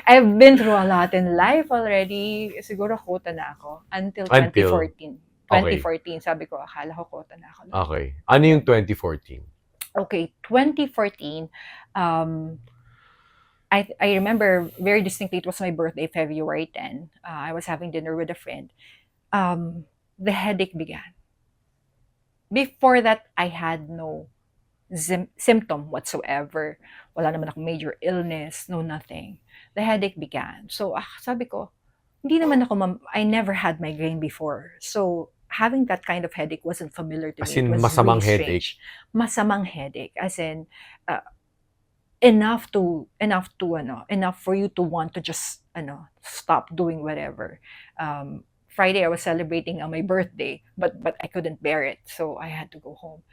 I've been through a lot in life already. Siguro quota na ako. Until 2014. Okay. 2014, sabi ko, akala ko quota na ako. Okay. Ano yung 2014? Okay, 2014, I remember very distinctly, it was my birthday, February 10. I was having dinner with a friend. The headache began. Before that, I had no symptom whatsoever. Wala naman ako major illness, no nothing. The headache began. So, sabi ko, hindi naman ako, I never had migraine before. So, having that kind of headache wasn't familiar to me. As in, It was masamang really headache? strange. Masamang headache. As in, enough for you to want to just, stop doing whatever. Friday, I was celebrating on my birthday, but I couldn't bear it. So, I had to go home.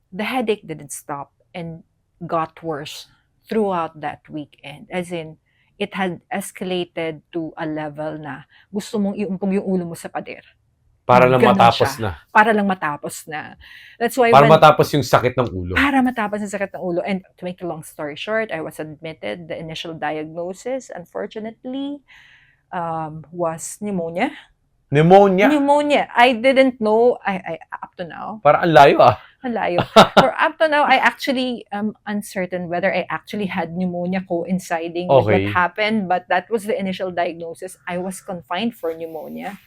The headache didn't stop and got worse throughout that weekend. As in, it had escalated to a level na gusto mong iumpong yung ulo mo sa pader. Para lang Ganon matapos siya. na. Para lang matapos na. That's why Para matapos yung sakit ng ulo. Para matapos yung sakit ng ulo. And to make a long story short, I was admitted. The initial diagnosis, unfortunately, was pneumonia. Pneumonia. I didn't know, I up to now. Para ang layo Ang layo. For up to now, I actually am uncertain whether I actually had pneumonia coinciding with what happened, but that was the initial diagnosis. I was confined for pneumonia.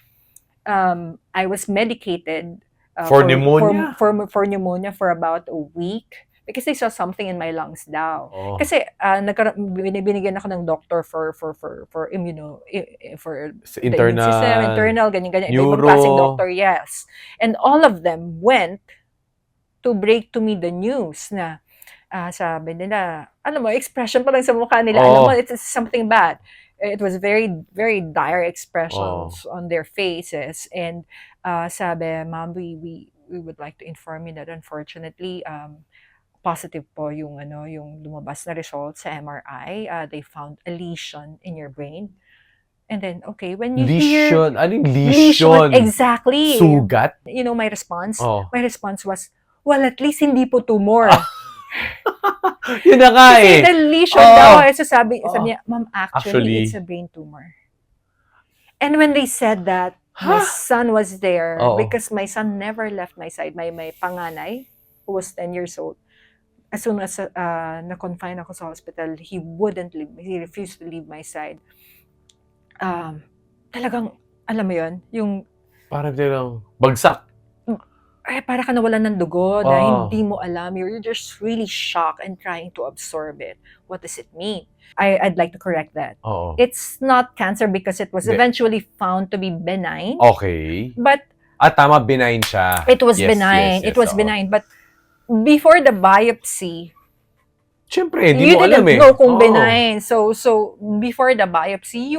I was medicated for pneumonia? For pneumonia for about a week. Because they saw something in my lungs daw. Kasi binibigyan ako ng doctor for internal, ganyan. Neuro. Ibang klaseng doctor, yes. And all of them went to break to me the news na sabi nila, alam mo, expression pa lang sa mukha nila, alam mo, it's something bad. It was very, very dire expressions on their faces. And sabi, Ma'am, we would like to inform you that unfortunately, positive po yung lumabas na result sa MRI. They found a lesion in your brain. And then, okay, when you hear... Anong lesion? Exactly. Sugat? You know, my response? My response was, well, at least hindi po tumor. Yun na nga Kasi the lesion daw, so sabi niya, Ma'am, actually, it's a brain tumor. And when they said that, my son was there, because my son never left my side. My panganay, who was 10 years old, as soon as na-confine ako sa hospital, he wouldn't leave me. He refused to leave my side. Talagang, alam mo yun, yung... Parang talagang bagsak. Para ka nawalan ng dugo na hindi mo alam. You're just really shocked and trying to absorb it. What does it mean? I'd like to correct that. It's not cancer because it was eventually found to be benign. Okay. But... tama, benign siya. It was benign. It was benign. But before the biopsy, syempre, hindi mo alam you didn't know kung benign. So before the biopsy,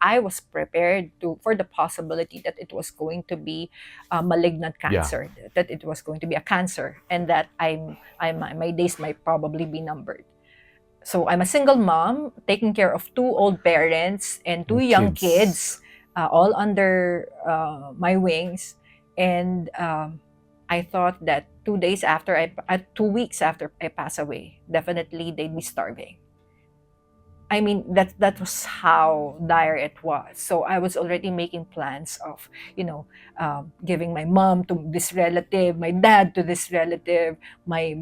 I was prepared for the possibility that it was going to be a malignant cancer, that it was going to be a cancer, and that my days might probably be numbered. So I'm a single mom, taking care of 2 old parents and 2 young kids, all under my wings, and I thought that 2 weeks after I pass away, definitely they'd be starving. I mean, that was how dire it was. So I was already making plans of, giving my mom to this relative, my dad to this relative, my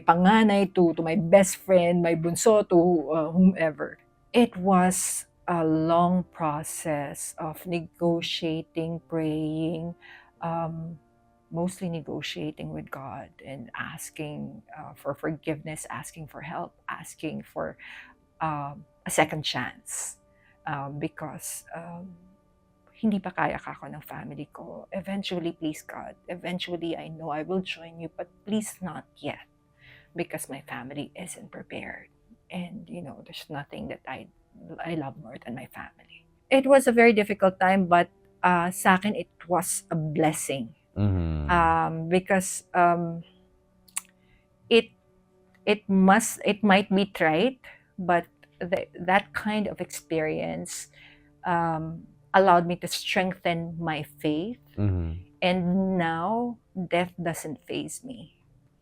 panganay to my best friend, my bunso to whomever. It was a long process of negotiating, praying, mostly negotiating with God and asking for forgiveness, asking for help, asking for a second chance, because hindi pa kaya ako ng family ko. Eventually, please God, eventually I know I will join you, but please not yet, because my family isn't prepared. And there's nothing that I love more than my family. It was a very difficult time, but sa akin it was a blessing. Because it might be trite, but that kind of experience allowed me to strengthen my faith, and now death doesn't faze me.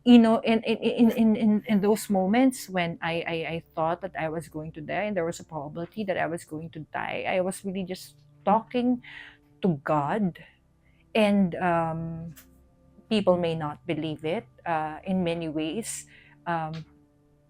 you know, in those moments when I thought that I was going to die and there was a probability that I was going to die, I was really just talking to God. And people may not believe it. In many ways, um,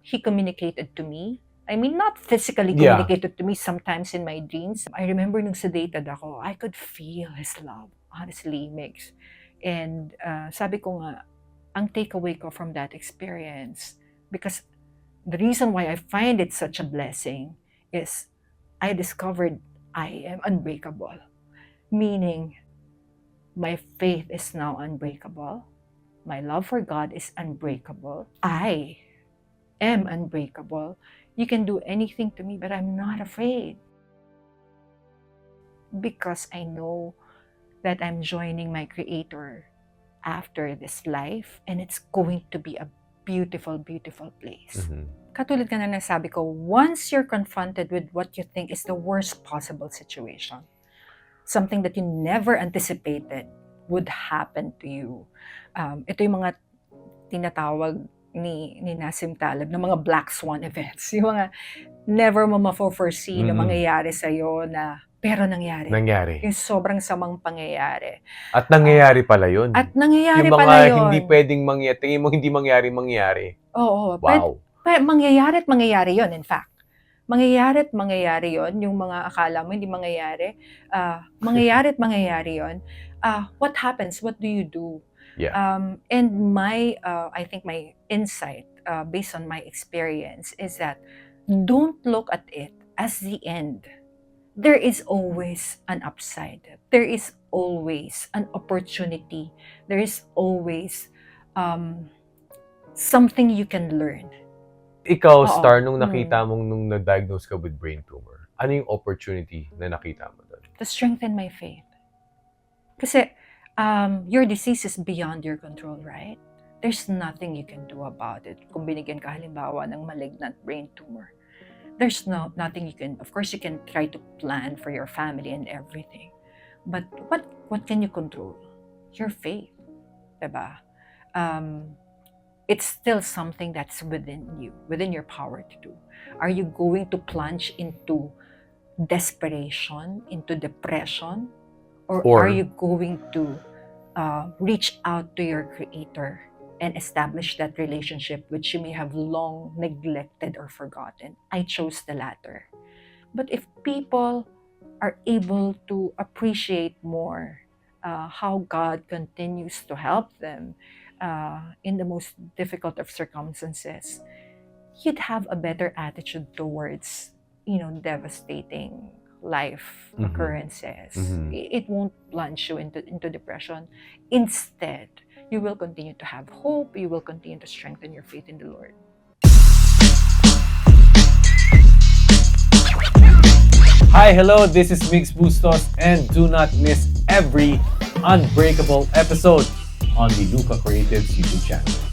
He communicated to me. I mean, not physically Yeah. communicated to me, sometimes in my dreams. I remember nung sedated ako, I could feel His love, honestly, Migs. And sabi ko nga, ang takeaway ko from that experience, because the reason why I find it such a blessing is I discovered I am unbreakable. Meaning, my faith is now unbreakable. My love for God is unbreakable. I am unbreakable. You can do anything to me, but I'm not afraid. Because I know that I'm joining my Creator after this life, and it's going to be a beautiful, beautiful place. Katulad ka na nasabi ko, once you're confronted with what you think is the worst possible situation, something that you never anticipated would happen to you. Ito yung mga tinatawag ni Nassim Taleb na mga black swan events. Yung mga never mo ma-foresee na mangyayari sa'yo na pero nangyari. Yung sobrang samang pangyayari. At nangyayari pala yun. At nangyayari yung mga pala yun. hindi pwedeng mangyari, tingin mo hindi mangyari. Oo. Wow. Mangyayari at mangyayari yun, in fact. Mangyayari at mangyayari yon, yung mga akala mo hindi mangyayari, mangyayari at mangyayari yon. What happens? What do you do? Yeah. And my, I think my insight, based on my experience, is that don't look at it as the end. There is always an upside. There is always an opportunity. There is always something you can learn. Ikaw, Star, nung nakita mong nung na-diagnose ka with brain tumor, ano yung opportunity na nakita mo doon? To strengthen my faith. Kasi your disease is beyond your control, right? There's nothing you can do about it. Kung binigyan ka halimbawa ng malignant brain tumor, there's nothing you can, of course you can try to plan for your family and everything. But what can you control? Your faith. Diba? It's still something that's within you, within your power to do. Are you going to plunge into desperation, into depression? Or are you going to reach out to your Creator and establish that relationship which you may have long neglected or forgotten? I chose the latter. But if people are able to appreciate more how God continues to help them in the most difficult of circumstances, you'd have a better attitude towards, devastating life occurrences. It won't plunge you into depression. Instead, you will continue to have hope. You will continue to strengthen your faith in the Lord. Hi, hello, this is Migs Bustos, and do not miss every Unbreakable episode on the Luca Creatives YouTube channel.